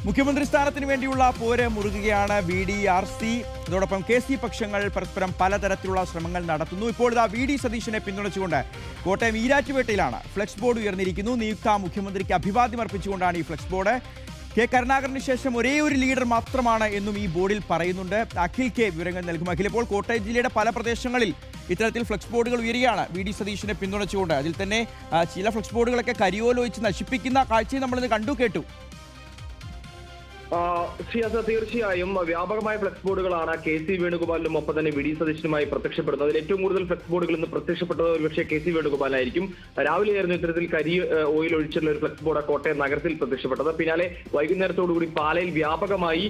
മുഖ്യമന്ത്രി സ്ഥാനത്തിന് വേണ്ടിയുള്ള പോര് മുറുകുകയാണ് VD-RC. അതോടൊപ്പം KC പക്ഷങ്ങൾ പരസ്പരം പലതരത്തിലുള്ള ശ്രമങ്ങൾ നടത്തുന്നു. ഇപ്പോൾ VD സതീശനെ പിന്തുണച്ചുകൊണ്ട് കോട്ടയം ഈരാറ്റുപേട്ടയിലാണ് ഫ്ലെക്സ് ബോർഡ് ഉയർന്നിരിക്കുന്നു. നിയുക്ത മുഖ്യമന്ത്രിക്ക് അഭിവാദ്യം അർപ്പിച്ചുകൊണ്ടാണ് ഈ ഫ്ലെക്സ് ബോർഡ്. കെ കരുണാകരന് ശേഷം ഒരേ ഒരു ലീഡർ മാത്രമാണ് എന്നും ഈ ബോർഡിൽ പറയുന്നുണ്ട്. അഖിൽ കെ വിവരങ്ങൾ നൽകും. അഖിൽ, ഇപ്പോൾ കോട്ടയം ജില്ലയുടെ പല പ്രദേശങ്ങളിൽ ഇത്തരത്തിൽ ഫ്ലെക്സ് ബോർഡുകൾ ഉയരുകയാണ് VD സതീശനെ പിന്തുണച്ചുകൊണ്ട്. അതിൽ തന്നെ ചില ഫ്ലെക്സ് ബോർഡുകളൊക്കെ കരിയോലൊഴിച്ച് നശിപ്പിക്കുന്ന കാഴ്ചയും നമ്മളിന്ന് കണ്ടു കേട്ടു. തീർച്ചയായും വ്യാപകമായ ഫ്ലെക്സ് ബോർഡുകളാണ് KC വേണുഗോപാലിനും ഒപ്പം തന്നെ VD സതീശനുമായി പ്രത്യക്ഷപ്പെടുന്നത്. അതിൽ ഏറ്റവും കൂടുതൽ ഫ്ലെക്സ് ബോർഡുകൾ ഇന്ന് പ്രത്യക്ഷപ്പെട്ടത് ഒരുപക്ഷെ KC വേണുഗോപാലായിരിക്കും. രാവിലെയായിരുന്നു ഇത്തരത്തിൽ കരി ഓയിൽ ഒഴിച്ചുള്ള ഒരു ഫ്ലെക്സ് ബോർഡ് കോട്ടയം നഗരത്തിൽ പ്രത്യക്ഷപ്പെട്ടത്. പിന്നാലെ വൈകുന്നേരത്തോടുകൂടി പാലയിൽ വ്യാപകമായി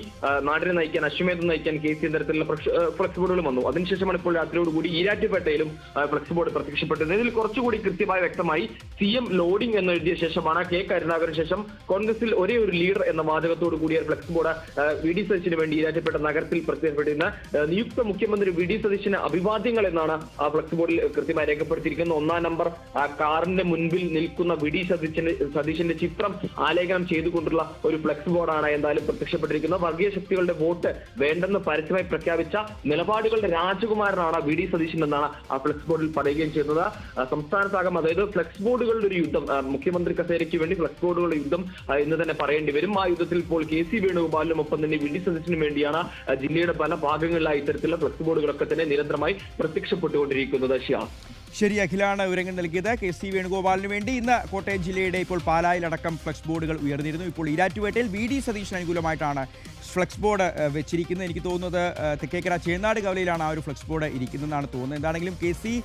നാടിനെ നയിക്കാൻ, അശ്വമേധം നയിക്കാൻ KC തരത്തിലുള്ള ഫ്ലെക്സ് ബോർഡുകൾ വന്നു. അതിനുശേഷമാണ് ഇപ്പോൾ രാത്രിയോടുകൂടി ഈരാറ്റുപേട്ടയിലും ഫ്ലെക്സ് ബോർഡ് പ്രത്യക്ഷപ്പെട്ടത്. ഇതിൽ കുറച്ചുകൂടി കൃത്യമായി വ്യക്തമായി CM ലോഡിംഗ് എന്നെഴുതിയ ശേഷമാണ് കെ കരുണാകരന് ശേഷം കോൺഗ്രസിൽ ഒരേ ഒരു ലീഡർ എന്ന വാചകത്തോടു കൂടിയ ഫ്ലെക്സ് ബോർഡ് VD സതീശന് വേണ്ടി ഈരാറ്റുപേട്ട നഗരത്തിൽ പ്രത്യക്ഷപ്പെട്ടിരുന്ന നിയുക്ത മുഖ്യമന്ത്രി VD സതീശന് അഭിവാദ്യങ്ങൾ എന്നാണ് ആ ഫ്ലെക്സ് ബോർഡിൽ കൃത്യമായി രേഖപ്പെടുത്തിയിരിക്കുന്നത്. 1-ാം നമ്പർ കാറിന്റെ മുൻപിൽ നിൽക്കുന്ന VD സതീശന്റെ ചിത്രം ആലേഖനം ചെയ്തുകൊണ്ടുള്ള ഒരു ഫ്ലെക്സ് ബോർഡാണ് എന്തായാലും പ്രത്യക്ഷപ്പെട്ടിരിക്കുന്നത്. വർഗീയ ശക്തികളുടെ വോട്ട് വേണ്ടെന്ന് പരസ്യമായി പ്രഖ്യാപിച്ച നിലപാടുകളുടെ രാജകുമാരനാണ് VD സതീശൻ എന്നാണ് ആ ഫ്ലെക്സ് ബോർഡിൽ പറയുകയും ചെയ്യുന്നത്. സംസ്ഥാനത്താകം അതായത് ഫ്ലെക്സ് ബോർഡുകളുടെ ഒരു യുദ്ധം, മുഖ്യമന്ത്രി കസേരയ്ക്ക് വേണ്ടി ഫ്ലെക്സ് ബോർഡുകളുടെ യുദ്ധം എന്ന് തന്നെ പറയേണ്ടി വരും. ആ യുദ്ധത്തിൽ ഇപ്പോൾ KC വേണുഗോപാലിനും ഒപ്പം തന്നെ VD സതീശനും വേണ്ടിയാണ് ജില്ലയുടെ പല ഭാഗങ്ങളിലായി ഇത്തരത്തിലുള്ള ഫ്ലെക്സ് ബോർഡുകളൊക്കെ തന്നെ നിരന്തരമായി പ്രത്യക്ഷപ്പെട്ടുകൊണ്ടിരിക്കുന്നത്. ശരി, അഖിലാണ് വിവരങ്ങൾ നൽകിയത്. KC വേണുഗോപാലിന് വേണ്ടി ഇന്ന് കോട്ടയം ജില്ലയുടെ ഇപ്പോൾ പാലായിലടക്കം ഫ്ലെക്സ് ബോർഡുകൾ ഉയർന്നിരുന്നു. ഇപ്പോൾ ഈരാറ്റുപേട്ടയിൽ VD സതീശന് അനുകൂലമായിട്ടാണ് ഫ്ലെക്സ് ബോർഡ് വെച്ചിരിക്കുന്നത്. എനിക്ക് തോന്നുന്നത് തെക്കേക്കര ചേന്നാട് കവലയിലാണ് ആ ഒരു ഫ്ലെക്സ് ബോർഡ് ഇരിക്കുന്നതെന്നാണ് തോന്നുന്നത്. എന്താണെങ്കിലും KC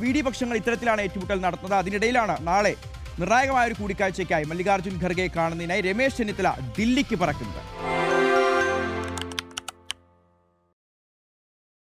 VD പക്ഷങ്ങൾ ഇത്തരത്തിലാണ് ഏറ്റുമുട്ടൽ നടത്തുന്നത്. അതിനിടയിലാണ് നാളെ നിർണായകമായ ഒരു കൂടിക്കാഴ്ചയ്ക്കായി മല്ലികാർജ്ജുൻ ഖർഗെ കാണുന്നതിനായി രമേശ് ചെന്നിത്തല ദില്ലിക്ക് പറക്കുന്നത്.